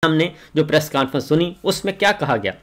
हमने जो press conference सुनी उसमें क्या कहा गया,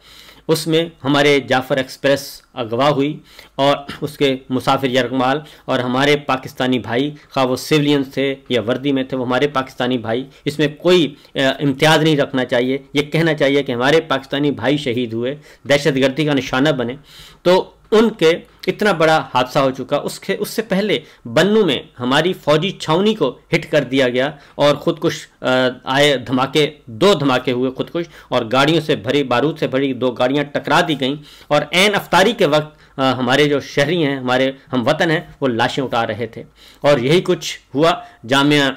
उसमें हमारे जाफ़र एक्सप्रेस अगवा हुई और उसके मुसाफिर यरगमाल और हमारे पाकिस्तानी भाई, खा वो सिविलियंस थे या वर्दी में थे, वो हमारे पाकिस्तानी भाई, इसमें कोई इम्तियाज़ नहीं रखना चाहिए। ये कहना चाहिए कि हमारे पाकिस्तानी भाई शहीद हुए, दहशतगर्दी का निशाना बने, तो उनके इतना बड़ा हादसा हो चुका। उससे पहले बन्नू में हमारी फौजी छावनी को हिट कर दिया गया और खुदकुश आए धमाके, 2 धमाके हुए खुदकुश, और गाड़ियों से भरी, बारूद से भरी 2 गाड़ियां टकरा दी गईं और ऐन अफ्तारी के वक्त हमारे जो शहरी हैं, हमारे हम वतन हैं, वो लाशें उठा रहे थे। और यही कुछ हुआ जामिया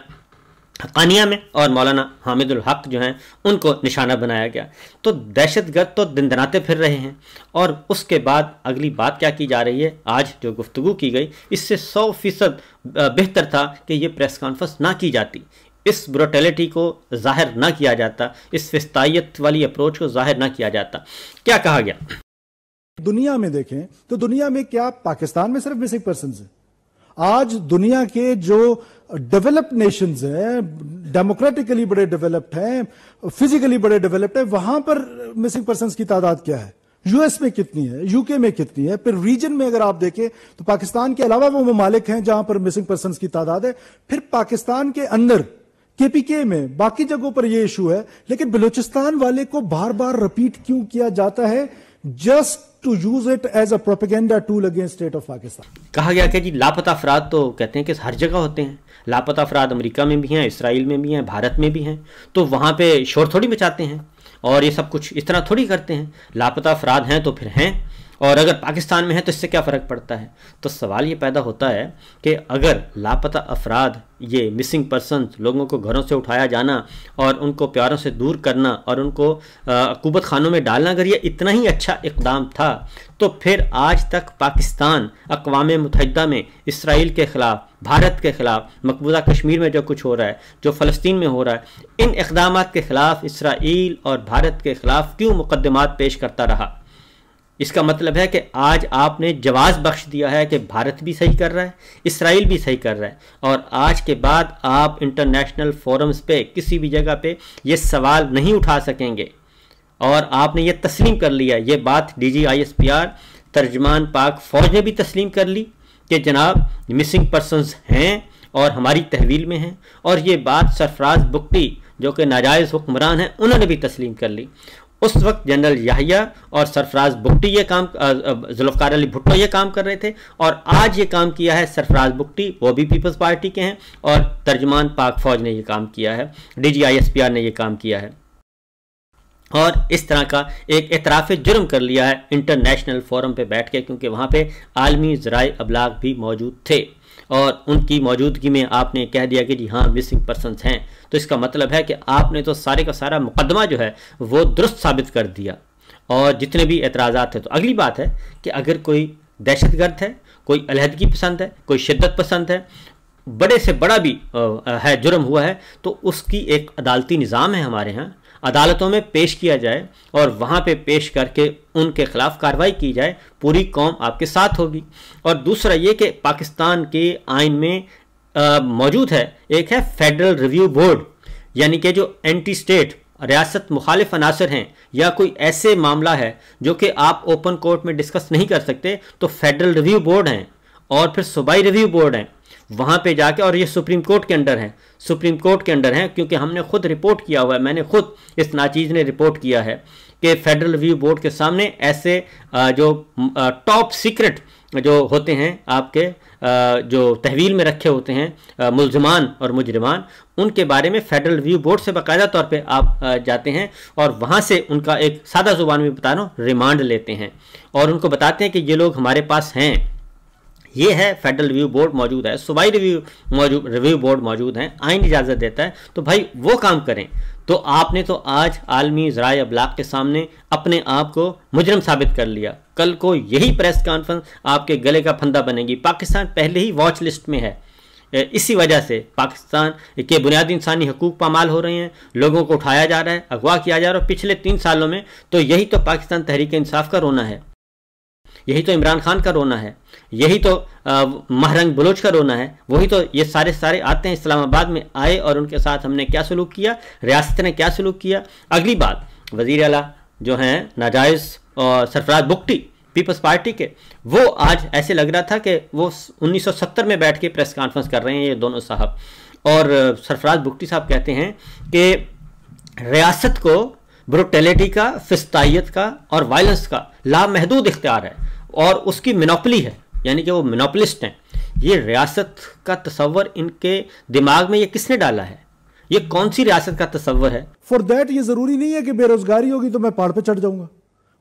हक़ानिया में, और मौलाना हामिदुल हक जो हैं उनको निशाना बनाया गया। तो दहशतगर्द तो दिन दनाते फिर रहे हैं। और उसके बाद अगली बात क्या की जा रही है, आज जो गुफ्तगू की गई, इससे 100% बेहतर था कि ये प्रेस कॉन्फ्रेंस ना की जाती, इस ब्रुटैलिटी को जाहिर ना किया जाता, इस फिस्तायत वाली अप्रोच को जाहिर ना किया जाता। क्या कहा गया? दुनिया में देखें तो दुनिया में क्या पाकिस्तान में सिर्फ मिसिंग पर्सन्स हैं? आज दुनिया के जो डेवलप्ड नेशंस हैं, डेमोक्रेटिकली बड़े डेवलप्ड हैं, फिजिकली बड़े डेवलप्ड हैं, वहां पर मिसिंग पर्सन्स की तादाद क्या है? यूएस में कितनी है, यूके में कितनी है? फिर रीजन में अगर आप देखें तो पाकिस्तान के अलावा वो ममालिक हैं जहां पर मिसिंग पर्सन्स की तादाद है। फिर पाकिस्तान के अंदर केपीके में बाकी जगहों पर यह इशू है, लेकिन बलूचिस्तान वाले को बार बार रिपीट क्यों किया जाता है? Just to use it as a propaganda tool against state of Pakistan. कहा गया कि जी लापता अफराद तो कहते हैं कि हर जगह होते हैं, लापता अफराद अमेरिका में भी हैं, इसराइल में भी हैं, भारत में भी हैं, तो वहाँ पे शोर थोड़ी मचाते हैं और ये सब कुछ इस तरह थोड़ी करते हैं। लापता अफराद हैं तो फिर हैं, और अगर पाकिस्तान में है तो इससे क्या फ़र्क पड़ता है? तो सवाल ये पैदा होता है कि अगर लापता अफराद, ये मिसिंग पर्सन, लोगों को घरों से उठाया जाना और उनको प्यारों से दूर करना और उनको अकूबत खानों में डालना, अगर ये इतना ही अच्छा इक़दाम था, तो फिर आज तक पाकिस्तान अक़वाम मुत्तहिदा में इसराइल के ख़िलाफ़, भारत के ख़िलाफ़, मकबूजा कश्मीर में जो कुछ हो रहा है, जो फ़लस्तीन में हो रहा है, इन इक़दामात के ख़िलाफ़ इसराइल और भारत के ख़िलाफ़ क्यों मुक़द्दमात पेश करता रहा? इसका मतलब है कि आज आपने जवाज़ बख्श दिया है कि भारत भी सही कर रहा है, इसराइल भी सही कर रहा है, और आज के बाद आप इंटरनेशनल फोरम्स पे किसी भी जगह पे ये सवाल नहीं उठा सकेंगे। और आपने ये तस्लीम कर लिया, ये बात DGISPR तर्जमान पाक फ़ौज ने भी तस्लीम कर ली कि जनाब मिसिंग पर्सनस हैं और हमारी तहवील में हैं, और ये बात सरफराज बुगटी जो कि नाजायज़ हुक्मरान हैं उन्होंने भी तस्लीम कर ली। उस वक्त जनरल याहिया और सरफराज बुगटी ये काम, जुल्फ़िकार अली भुट्टो ये काम कर रहे थे, और आज ये काम किया है सरफराज बुगटी, वो भी पीपल्स पार्टी के हैं, और तर्जमान पाक फ़ौज ने ये काम किया है, DGISPR ने ये काम किया है, और इस तरह का एक एतराफ़ जुर्म कर लिया है इंटरनेशनल फोरम पे बैठ के, क्योंकि वहाँ पे आलमी ज़राए अबलाग भी मौजूद थे और उनकी मौजूदगी में आपने कह दिया कि जी हाँ मिसिंग पर्सन्स हैं। तो इसका मतलब है कि आपने तो सारे का सारा मुकदमा जो है वो दुरुस्त साबित कर दिया, और जितने भी एतराज़ात थे। तो अगली बात है कि अगर कोई दहशतगर्द है, कोई अलहदगी पसंद है, कोई शिद्दत पसंद है, बड़े से बड़ा भी है जुर्म हुआ है, तो उसकी एक अदालती निज़ाम है हमारे यहाँ, अदालतों में पेश किया जाए और वहाँ पे पेश करके उनके ख़िलाफ़ कार्रवाई की जाए, पूरी कौम आपके साथ होगी। और दूसरा ये कि पाकिस्तान के आइन में मौजूद है, एक है फेडरल रिव्यू बोर्ड, यानी कि जो एंटी स्टेट रियासत मुखालिफ अनासर हैं या कोई ऐसे मामला है जो कि आप ओपन कोर्ट में डिस्कस नहीं कर सकते, तो फेडरल रिव्यू बोर्ड हैं और फिर सूबाई रिव्यू बोर्ड हैं, वहाँ पे जाके, और ये सुप्रीम कोर्ट के अंडर हैं, सुप्रीम कोर्ट के अंडर हैं, क्योंकि हमने खुद रिपोर्ट किया हुआ है, मैंने खुद, इस नाचीज़ ने रिपोर्ट किया है कि फेडरल रिव्यू बोर्ड के सामने ऐसे जो टॉप सीक्रेट जो होते हैं आपके, जो तहवील में रखे होते हैं मुल्ज़मान और मुजरिमान, उनके बारे में फेडरल रिव्यू बोर्ड से बाकायदा तौर पे आप जाते हैं और वहाँ से उनका एक सादा ज़ुबान में बता रहा हूँ रिमांड लेते हैं और उनको बताते हैं कि ये लोग हमारे पास हैं। ये है फेडरल रिव्यू बोर्ड मौजूद है, सूबाई रिव्यू बोर्ड मौजूद हैं, आइन इजाज़त देता है, तो भाई वो काम करें। तो आपने तो आज आलमी ज़राए अबलाग के सामने अपने आप को मुजरम साबित कर लिया, कल को यही प्रेस कॉन्फ्रेंस आपके गले का फंदा बनेगी। पाकिस्तान पहले ही वॉच लिस्ट में है, इसी वजह से पाकिस्तान के बुनियादी इंसानी हकूक़ पामाल हो रहे हैं, लोगों को उठाया जा रहा है, अगवा किया जा रहा है। पिछले 3 सालों में तो यही तो पाकिस्तान तहरीक इंसाफ का रोना है यही तो इमरान खान का रोना है, यही तो महरंग बलोच का रोना है, वही तो ये सारे आते हैं इस्लामाबाद में आए और उनके साथ हमने क्या सलूक किया, रियासत ने क्या सलूक किया। अगली बात, वज़ीर आला जो हैं नाजायज़ और सरफराज बुगटी पीपल्स पार्टी के, वो आज ऐसे लग रहा था कि वो 1970 में बैठ के प्रेस कॉन्फ्रेंस कर रहे हैं ये दोनों साहब। और सरफराज बुगटी साहब कहते हैं कि रियासत को ब्रुटैलिटी का, फिस्तायत का और वायलेंस का लामहदूद इख्तियार है और उसकी मिनोपली है, यानी कि वो मिनोपलिस्ट हैं। ये रियासत का तसव्वुर इनके दिमाग में ये किसने डाला है? ये कौन सी रियासत का तसव्वुर है? फॉर दैट ये जरूरी नहीं है कि बेरोजगारी होगी तो मैं पहाड़ पे चढ़ जाऊंगा,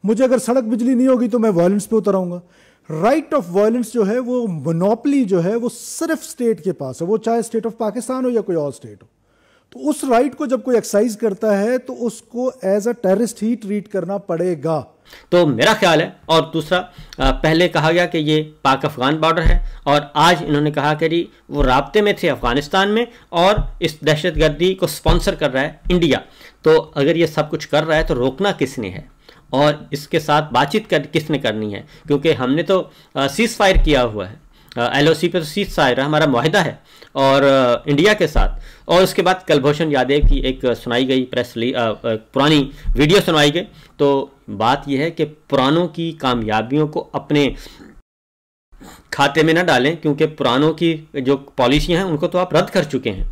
मुझे अगर सड़क बिजली नहीं होगी तो मैं वायलेंस पे उतर आऊंगा। राइट ऑफ वायलेंस जो है, वो मोनोपली जो है, वो सिर्फ स्टेट के पास है, वो चाहे स्टेट ऑफ पाकिस्तान हो या कोई और स्टेट हो। तो उस राइट को जब कोई एक्सरसाइज करता है तो उसको एज अ टेररिस्ट ही ट्रीट करना पड़ेगा। तो मेरा ख्याल है, और दूसरा पहले कहा गया कि ये पाक अफगान बॉर्डर है और आज इन्होंने कहा कि जी वो राब्ते में थे अफगानिस्तान में और इस दहशतगर्दी को स्पॉन्सर कर रहा है इंडिया। तो अगर ये सब कुछ कर रहा है तो रोकना किसने है और इसके साथ बातचीत किसने करनी है? क्योंकि हमने तो सीज फायर किया हुआ है, LOC पे तो सीज फायर हमारा मुआहिदा है और इंडिया के साथ। और उसके बाद कुलभूषण यादव की एक सुनाई गई पुरानी वीडियो सुनाई गई। तो बात यह है कि पुरानों की कामयाबियों को अपने खाते में ना डालें, क्योंकि पुरानों की जो पॉलिसियां हैं उनको तो आप रद्द कर चुके हैं।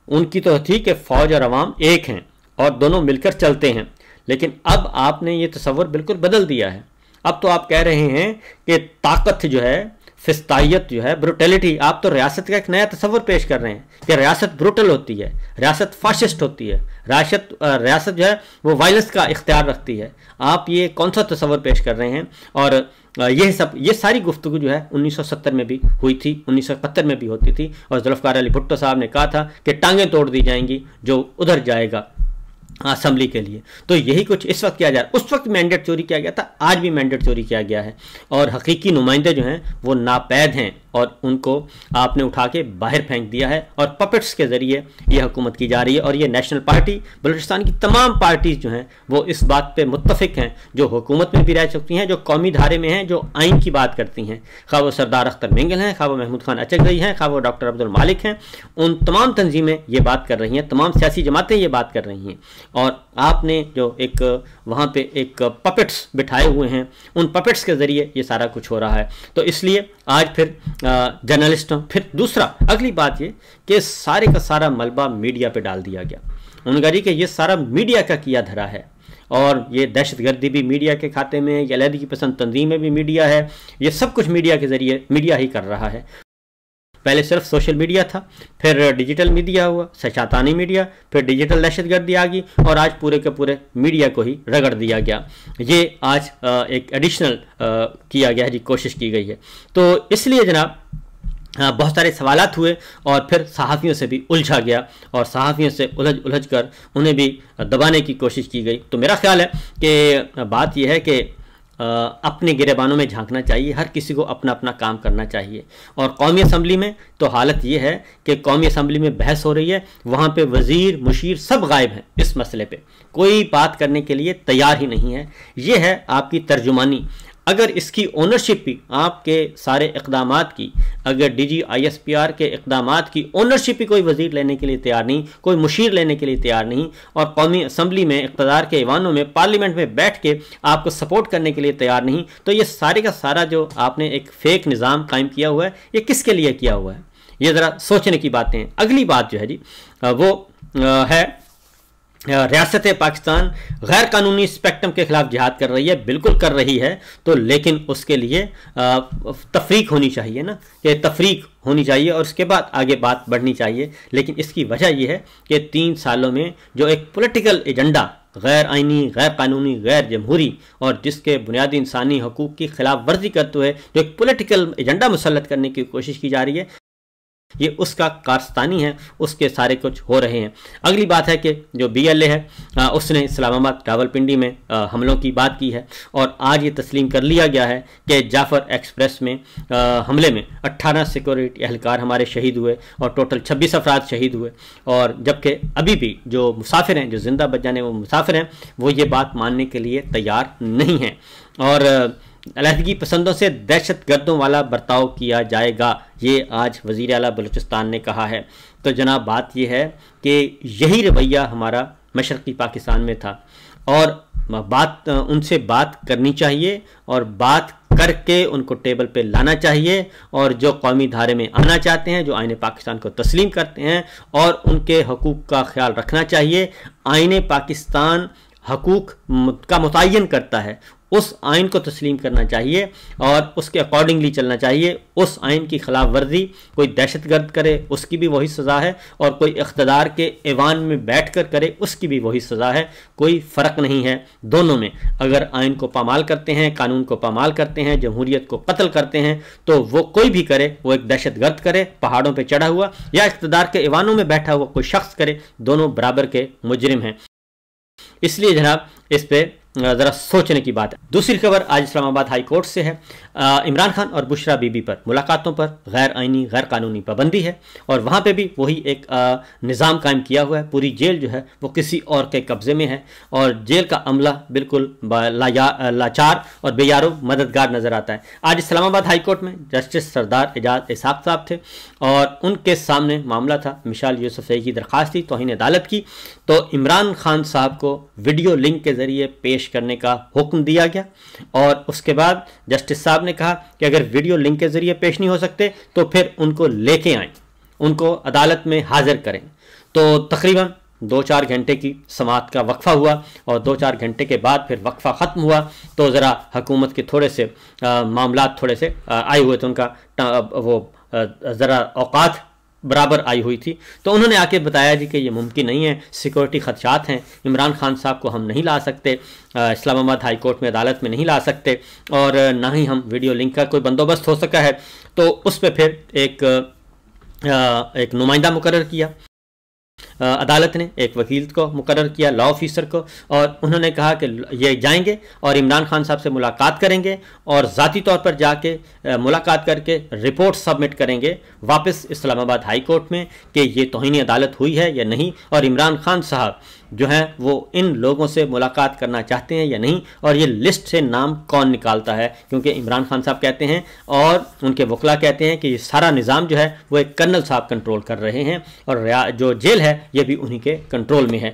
उनकी तो थी कि फ़ौज और अवाम एक हैं और दोनों मिलकर चलते हैं, लेकिन अब आपने ये तसव्वुर बिल्कुल बदल दिया है। अब तो आप कह रहे हैं कि ताकत जो है, फिस्तायत जो है, ब्रुटलिटी, आप तो रियासत का एक नया तसव्वुर पेश कर रहे हैं कि रियासत ब्रुटल होती है, रियासत फाशिस्ट होती है, रियासत जो है वो वायलेंस का इख्तियार रखती है। आप ये कौन सा तसव्वुर पेश कर रहे हैं? और ये सारी गुफ्तगू जो है 1970 में भी हुई थी, 1971 में भी होती थी और जुल्फ़िकार अली भुट्टो साहब ने कहा था कि टांगें तोड़ दी जाएंगी जो उधर जाएगा असम्बली के लिए। तो यही कुछ इस वक्त किया जा रहा है। उस वक्त मैंडेट चोरी किया गया था, आज भी मैंडेट चोरी किया गया है और हकीकी नुमाइंदे जो हैं वो नापैद हैं और उनको आपने उठा के बाहर फेंक दिया है और पपेट्स के ज़रिए ये हुकूमत की जा रही है। और ये नेशनल पार्टी, बलूचिस्तान की तमाम पार्टीज़ जो हैं वो इस बात पे मुत्तफिक हैं, जो हुकूमत में भी रह सकती हैं, जो कौमी धारे में हैं, जो आइन की बात करती हैं, खा वो सरदार अख्तर मिंगल हैं, खा वो महमूद खान अचकज़ई हैं, खा वो डॉक्टर अब्दुल मालिक हैं। उन तमाम तंजीमें ये बात कर रही हैं, तमाम सियासी जमातें ये बात कर रही हैं। और आपने जो एक वहाँ पे एक पपेट्स बिठाए हुए हैं, उन पपेट्स के ज़रिए ये सारा कुछ हो रहा है। तो इसलिए आज फिर जर्नलिस्टों, फिर दूसरा अगली बात ये कि सारे का सारा मलबा मीडिया पे डाल दिया गया। उन्होंने कहा कि ये सारा मीडिया का किया धरा है और ये दहशतगर्दी भी मीडिया के खाते में, ये अलहदगी पसंद तंजीमें भी मीडिया है, ये सब कुछ मीडिया के ज़रिए मीडिया ही कर रहा है। पहले सिर्फ सोशल मीडिया था, फिर डिजिटल मीडिया हुआ, शैतानी मीडिया, फिर डिजिटल दहशतगर्दी आ गई और आज पूरे के पूरे मीडिया को ही रगड़ दिया गया। ये आज एक एडिशनल किया गया है जी, कोशिश की गई है। तो इसलिए जनाब बहुत सारे सवालात हुए और फिर सहाफ़ियों से भी उलझा गया और सहाफ़ियों से उलझ कर उन्हें भी दबाने की कोशिश की गई। तो मेरा ख्याल है कि बात यह है कि अपने गिरेबानों में झांकना चाहिए, हर किसी को अपना अपना काम करना चाहिए। और कौमी असम्बली में तो हालत ये है कि कौमी असम्बली में बहस हो रही है, वहाँ पे वज़ीर, मुशीर सब गायब हैं, इस मसले पे कोई बात करने के लिए तैयार ही नहीं है। ये है आपकी तर्जुमानी। अगर इसकी ओनरशिप भी आपके सारे इक़दामात की, अगर DGISPR के इक़दामात की ओनरशिप भी कोई वज़ीर लेने के लिए तैयार नहीं, कोई मुशीर लेने के लिए तैयार नहीं और कौमी असम्बली में, इक़्तिदार के ऐवानों में, पार्लियामेंट में बैठ के आपको सपोर्ट करने के लिए तैयार नहीं, तो ये सारे का सारा जो आपने एक फ़ेक निज़ाम कायम किया हुआ है, ये किसके लिए किया हुआ है? ये ज़रा सोचने की बातें हैं। अगली बात जो है जी वो है रियासत पाकिस्तान गैर कानूनी स्पेक्ट्रम के खिलाफ जिहाद कर रही है, बिल्कुल कर रही है। तो लेकिन उसके लिए तफरीक होनी चाहिए ना, कि तफरीक होनी चाहिए और उसके बाद आगे बात बढ़नी चाहिए। लेकिन इसकी वजह यह है कि 3 सालों में जो एक पॉलिटिकल एजेंडा, गैर आइनी, गैर कानूनी, गैर जमहूरी और जिसके बुनियादी इंसानी हकूक़ की खिलाफ वर्जी करते हुए जो एक पॉलिटिकल एजेंडा मुसल्लत करने की कोशिश की जा रही है, ये उसका कारस्तानी है, उसके सारे कुछ हो रहे हैं। अगली बात है कि जो BLA है उसने इस्लामाबाद रावलपिंडी में हमलों की बात की है और आज ये तस्लीम कर लिया गया है कि जाफ़र एक्सप्रेस में हमले में 18 सिक्योरिटी एहलकार हमारे शहीद हुए और टोटल 26 अफराद शहीद हुए। और जबकि अभी भी जो मुसाफिर हैं, जो जिंदा बच जाने वो मुसाफिर हैं, वो ये बात मानने के लिए तैयार नहीं हैं। और अलहदगी पसंदों से दहशत गर्दों वाला बर्ताव किया जाएगा, ये आज वज़ीर आला बलूचिस्तान ने कहा है। तो जनाब बात यह है कि यही रवैया हमारा मशरक़ी पाकिस्तान में था और उनसे बात करनी चाहिए और बात करके उनको टेबल पे लाना चाहिए, और जो कौमी धारे में आना चाहते हैं, जो आईने पाकिस्तान को तस्लीम करते हैं और उनके हकूक़ का ख्याल रखना चाहिए। आईने पाकिस्तान हकूक़ का मुतय्यन करता है, उस आइन को तस्लीम करना चाहिए और उसके अकॉर्डिंगली चलना चाहिए। उस आइन की खिलाफ वर्जी कोई दहशतगर्द करे उसकी भी वही सज़ा है, और कोई इख्तदार के ऐवान में बैठ कर करे उसकी भी वही सज़ा है। कोई फ़र्क नहीं है दोनों में। अगर आइन को पामाल करते हैं, कानून को पामाल करते हैं, जमहूरियत को कत्ल करते हैं, तो वो कोई भी करे, वो एक दहशतगर्द करे पहाड़ों पर चढ़ा हुआ या इख्तदार के ऐवानों में बैठा हुआ कोई शख्स करे, दोनों बराबर के मुजरिम हैं। इसलिए जनाब इस पर ज़रा सोचने की बात है। दूसरी खबर आज इस्लामाबाद हाई कोर्ट से है। इमरान खान और बुशरा बीबी पर मुलाकातों पर गैर आइनी गैर कानूनी पाबंदी है, और वहाँ पे भी वही एक निज़ाम कायम किया हुआ है। पूरी जेल जो है वो किसी और के कब्ज़े में है और जेल का अमला बिल्कुल लाचार और बेयारो मददगार नज़र आता है। आज इस्लामाबाद हाई कोर्ट में जस्टिस सरदार एजाज इसाक साहब थे और उनके सामने मामला था मिसाल यूसुफ़ज़ई की दरख्वास्त थी तौहीन अदालत की। तो इमरान खान साहब को वीडियो लिंक के ज़रिए पेश करने का हुक्म दिया गया, और उसके बाद जस्टिस साहब ने कहा कि अगर वीडियो लिंक के जरिए पेश नहीं हो सकते तो फिर उनको लेके आएं, उनको अदालत में हाजिर करें। तो तकरीबन 2-4 घंटे की समाअत का वक्फा हुआ और 2-4 घंटे के बाद फिर वक्फा ख़त्म हुआ। तो ज़रा हुकूमत के थोड़े से मामलात थोड़े से आए हुए थे, उनका वो ज़रा औकात बराबर आई हुई थी। तो उन्होंने आके बताया जी कि ये मुमकिन नहीं है, सिक्योरिटी खदशात हैं, इमरान खान साहब को हम नहीं ला सकते, इस्लामाबाद हाई कोर्ट में अदालत में नहीं ला सकते, और ना ही हम वीडियो लिंक का कोई बंदोबस्त हो सका है। तो उस पर फिर एक नुमाइंदा मुकर्रर किया अदालत ने, एक वकील को मुकर्रर किया, लॉ ऑफिसर को, और उन्होंने कहा कि ये जाएंगे और इमरान खान साहब से मुलाकात करेंगे और ज़ाती तौर पर जाके मुलाकात करके रिपोर्ट सबमिट करेंगे वापस इस्लामाबाद हाई कोर्ट में कि ये तौहीन अदालत हुई है या नहीं, और इमरान खान साहब जो हैं वो इन लोगों से मुलाकात करना चाहते हैं या नहीं, और ये लिस्ट से नाम कौन निकालता है। क्योंकि इमरान खान साहब कहते हैं और उनके वकला कहते हैं कि ये सारा निज़ाम जो है वो एक कर्नल साहब कंट्रोल कर रहे हैं और जो जेल है ये भी उन्हीं के कंट्रोल में है।